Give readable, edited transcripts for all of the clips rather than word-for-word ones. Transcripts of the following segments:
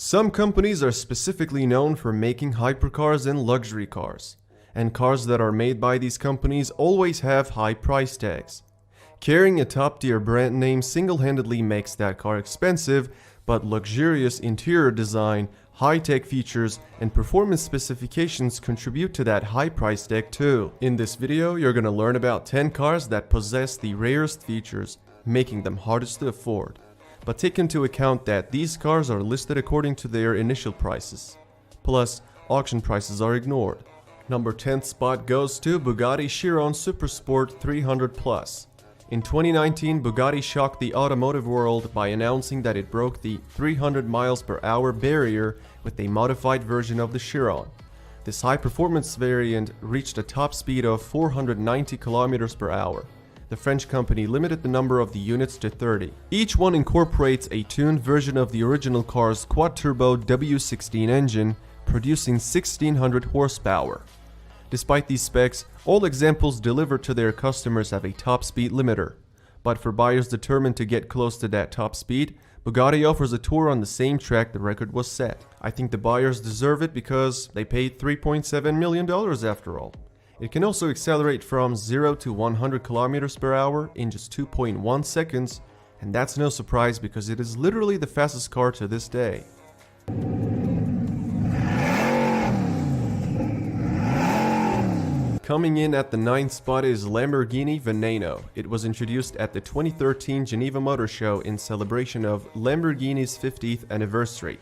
Some companies are specifically known for making hypercars and luxury cars, and cars that are made by these companies always have high price tags. Carrying a top-tier brand name single-handedly makes that car expensive, but luxurious interior design, high-tech features, and performance specifications contribute to that high price tag too. In this video, you're gonna learn about 10 cars that possess the rarest features, making them hardest to afford. But take into account that these cars are listed according to their initial prices. Plus, auction prices are ignored. Number 10 spot goes to Bugatti Chiron Supersport 300+. In 2019, Bugatti shocked the automotive world by announcing that it broke the 300 mph barrier with a modified version of the Chiron. This high-performance variant reached a top speed of 490 km/h. The French company limited the number of the units to 30. Each one incorporates a tuned version of the original car's quad-turbo W16 engine, producing 1600 horsepower. Despite these specs, all examples delivered to their customers have a top speed limiter. But for buyers determined to get close to that top speed, Bugatti offers a tour on the same track the record was set. I think the buyers deserve it because they paid $3.7 million after all. It can also accelerate from 0 to 100 km/h in just 2.1 seconds, and that's no surprise because it is literally the fastest car to this day. Coming in at the 9th spot is Lamborghini Veneno. It was introduced at the 2013 Geneva Motor Show in celebration of Lamborghini's 50th anniversary.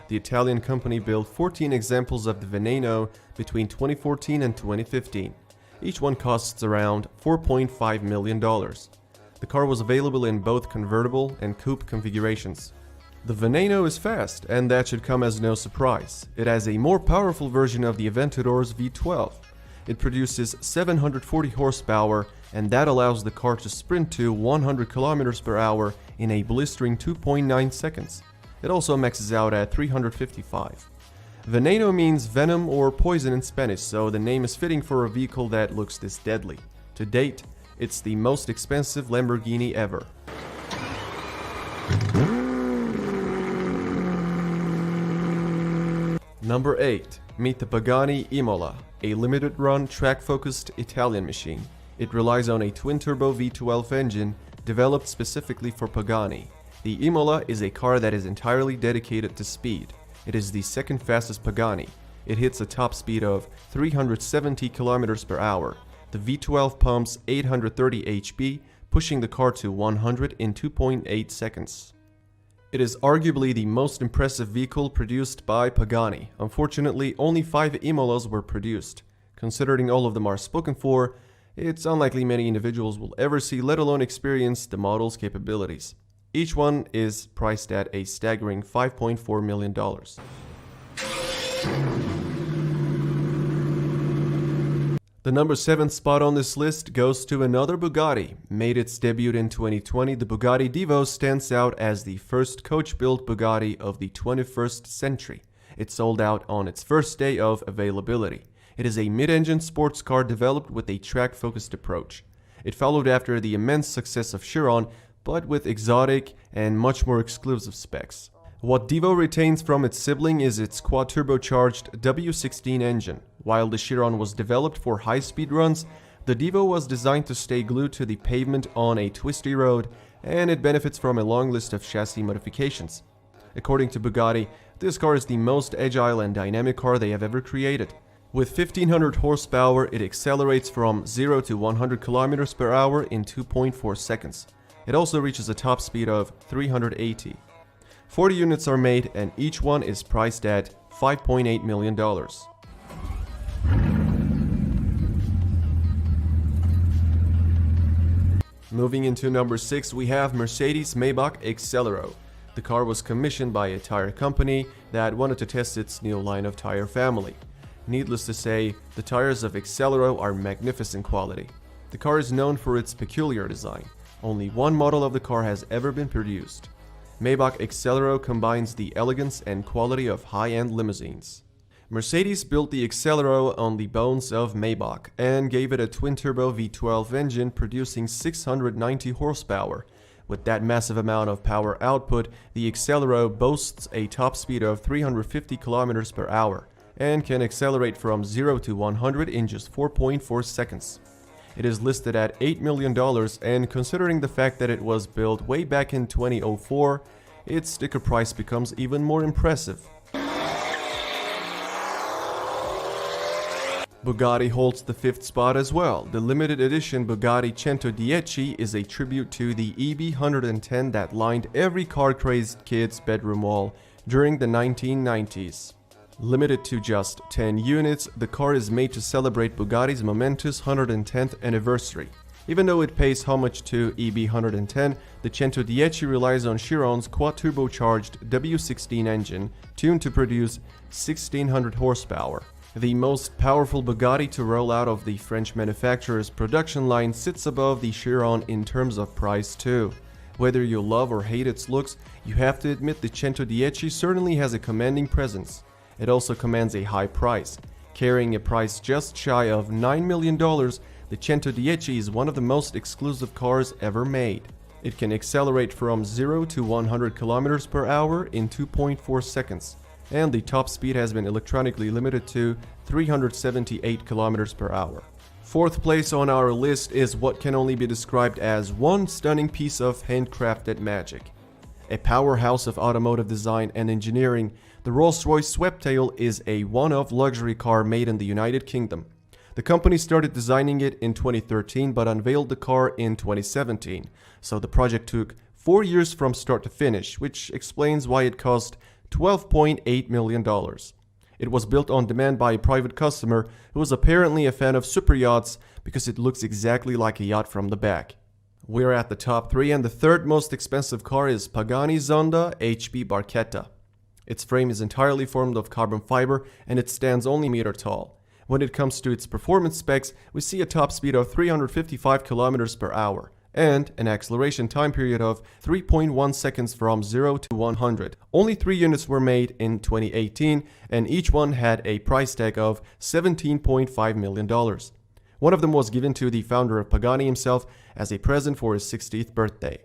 The Italian company built 14 examples of the Veneno between 2014 and 2015. Each one costs around $4.5 million. The car was available in both convertible and coupe configurations. The Veneno is fast, and that should come as no surprise. It has a more powerful version of the Aventador's V12. It produces 740 horsepower, and that allows the car to sprint to 100 km/h in a blistering 2.9 seconds. It also maxes out at 355. Veneno means venom or poison in Spanish, so the name is fitting for a vehicle that looks this deadly. To date, it's the most expensive Lamborghini ever. Number 8. Meet the Pagani Imola, a limited-run, track-focused Italian machine. It relies on a twin-turbo V12 engine developed specifically for Pagani. The Imola is a car that is entirely dedicated to speed. It is the second fastest Pagani. It hits a top speed of 370 km/h. The V12 pumps 830 HP, pushing the car to 100 in 2.8 seconds. It is arguably the most impressive vehicle produced by Pagani. Unfortunately, only 5 Imolas were produced. Considering all of them are spoken for, it's unlikely many individuals will ever see, let alone experience, the model's capabilities. Each one is priced at a staggering $5.4 million. The number 7 spot on this list goes to another Bugatti. Made its debut in 2020, the Bugatti Divo stands out as the first coach-built Bugatti of the 21st century. It sold out on its first day of availability. It is a mid-engine sports car developed with a track-focused approach. It followed after the immense success of Chiron, but with exotic and much more exclusive specs. What Divo retains from its sibling is its quad-turbocharged W16 engine. While the Chiron was developed for high-speed runs, the Divo was designed to stay glued to the pavement on a twisty road, and it benefits from a long list of chassis modifications. According to Bugatti, this car is the most agile and dynamic car they have ever created. With 1500 horsepower, it accelerates from 0 to 100 km/h in 2.4 seconds. It also reaches a top speed of 380. 40 units are made, and each one is priced at $5.8 million. Moving into number 6, we have Mercedes-Maybach Acceleron. The car was commissioned by a tire company that wanted to test its new line of tire family. Needless to say, the tires of Acceleron are magnificent quality. The car is known for its peculiar design. Only one model of the car has ever been produced. Maybach Acceleron combines the elegance and quality of high-end limousines. Mercedes built the Acceleron on the bones of Maybach and gave it a twin-turbo V12 engine producing 690 horsepower, With that massive amount of power output, the 𝐋𝐿RO boasts a top speed of 350 km per hour and can accelerate from 0 to 100 in just 4.4 seconds. It is listed at $8 million, and considering the fact that it was built way back in 2004, its sticker price becomes even more impressive. Bugatti holds the 5th spot as well. The limited edition Bugatti 110 is a tribute to the EB110 that lined every car-crazed kid's bedroom wall during the 1990s. Limited to just 10 units, the car is made to celebrate Bugatti's momentous 110th anniversary. Even though it pays homage to EB110, the 110 relies on Chiron's quad-turbocharged W16 engine, tuned to produce 1600 horsepower. The most powerful Bugatti to roll out of the French manufacturer's production line sits above the Chiron in terms of price too. Whether you love or hate its looks, you have to admit the 110 certainly has a commanding presence. It also commands a high price. Carrying a price just shy of $9 million, the 110 is one of the most exclusive cars ever made. It can accelerate from 0 to 100 km per hour in 2.4 seconds. And the top speed has been electronically limited to 378 km per hour. 4th place on our list is what can only be described as one stunning piece of handcrafted magic. A powerhouse of automotive design and engineering, the Rolls-Royce Sweptail is a one-off luxury car made in the United Kingdom. The company started designing it in 2013 but unveiled the car in 2017, so the project took 4 years from start to finish, which explains why it cost $12.8 million. It was built on demand by a private customer who was apparently a fan of super yachts because it looks exactly like a yacht from the back. We're at the top 3, and the 3rd most expensive car is Pagani Zonda HB Barchetta. Its frame is entirely formed of carbon fiber and it stands only a meter tall. When it comes to its performance specs, we see a top speed of 355 km per hour. And an acceleration time period of 3.1 seconds from 0 to 100. Only 3 units were made in 2018, and each one had a price tag of $17.5 million. One of them was given to the founder of Pagani himself as a present for his 60th birthday.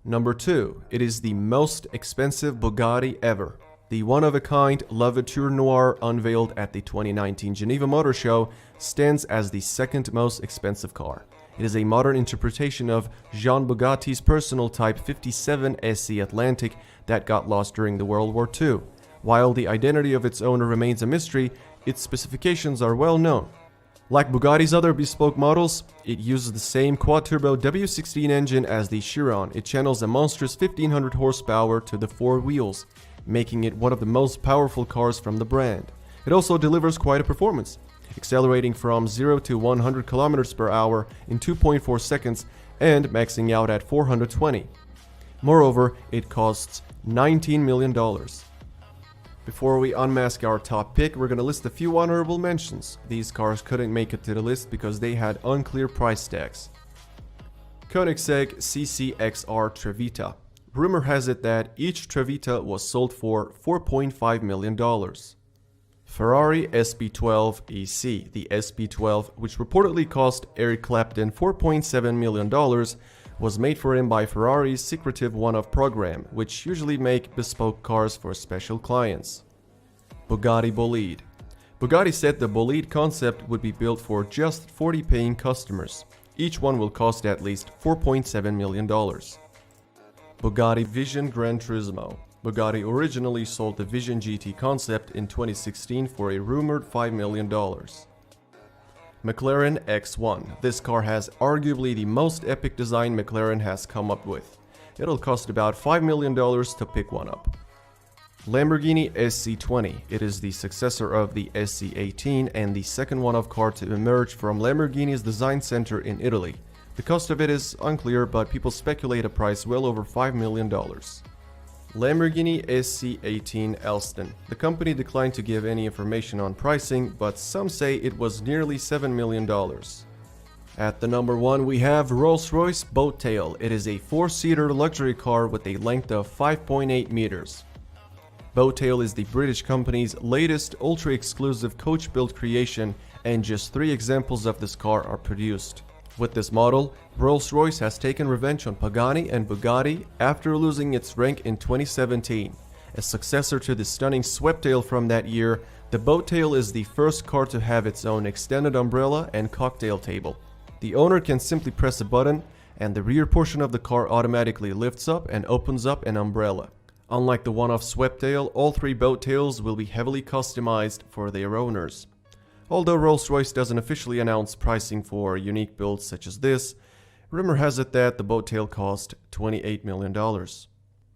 Number 2. It is the most expensive Bugatti ever. The one-of-a-kind La Voiture Noire unveiled at the 2019 Geneva Motor Show stands as the 2nd most expensive car. It is a modern interpretation of Jean Bugatti's personal Type 57 SE Atlantic that got lost during the World War II. While the identity of its owner remains a mystery, its specifications are well known. Like Bugatti's other bespoke models, it uses the same quad-turbo W16 engine as the Chiron. It channels a monstrous 1500 horsepower to the 4 wheels, making it one of the most powerful cars from the brand. It also delivers quite a performance, accelerating from 0 to 100 km per hour in 2.4 seconds and maxing out at 420. Moreover, it costs $19 million. Before we unmask our top pick, we're going to list a few honorable mentions. These cars couldn't make it to the list because they had unclear price tags. Koenigsegg CC-XR Trevita. Rumor has it that each Trevita was sold for $4.5 million. Ferrari SP12 EC. The SP12, which reportedly cost Eric Clapton $4.7 million, was made for him by Ferrari's secretive one-off program, which usually make bespoke cars for special clients. Bugatti Bolide. Bugatti said the Bolide concept would be built for just 40 paying customers. Each one will cost at least $4.7 million. Bugatti Vision Gran Turismo. Bugatti originally sold the Vision GT concept in 2016 for a rumored $5 million. McLaren X1. This car has arguably the most epic design McLaren has come up with. It'll cost about $5 million to pick one up. Lamborghini SC20. It is the successor of the SC18 and the second one-off car to emerge from Lamborghini's design center in Italy. The cost of it is unclear, but people speculate a price well over $5 million. Lamborghini SC18 Elston. The company declined to give any information on pricing, but some say it was nearly $7 million. At the number 1, we have Rolls-Royce Boattail. It is a 4-seater luxury car with a length of 5.8 meters. Boattail is the British company's latest ultra-exclusive coach-built creation and just 3 examples of this car are produced. With this model, Rolls-Royce has taken revenge on Pagani and Bugatti after losing its rank in 2017. A successor to the stunning Sweptail from that year, the Boattail is the first car to have its own extended umbrella and cocktail table. The owner can simply press a button, and the rear portion of the car automatically lifts up and opens up an umbrella. Unlike the one-off Sweptail, all 3 Boattails will be heavily customized for their owners. Although Rolls-Royce doesn't officially announce pricing for unique builds such as this, rumor has it that the Boattail cost $28 million.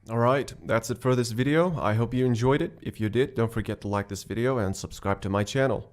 Alright, that's it for this video. I hope you enjoyed it. If you did, don't forget to like this video and subscribe to my channel.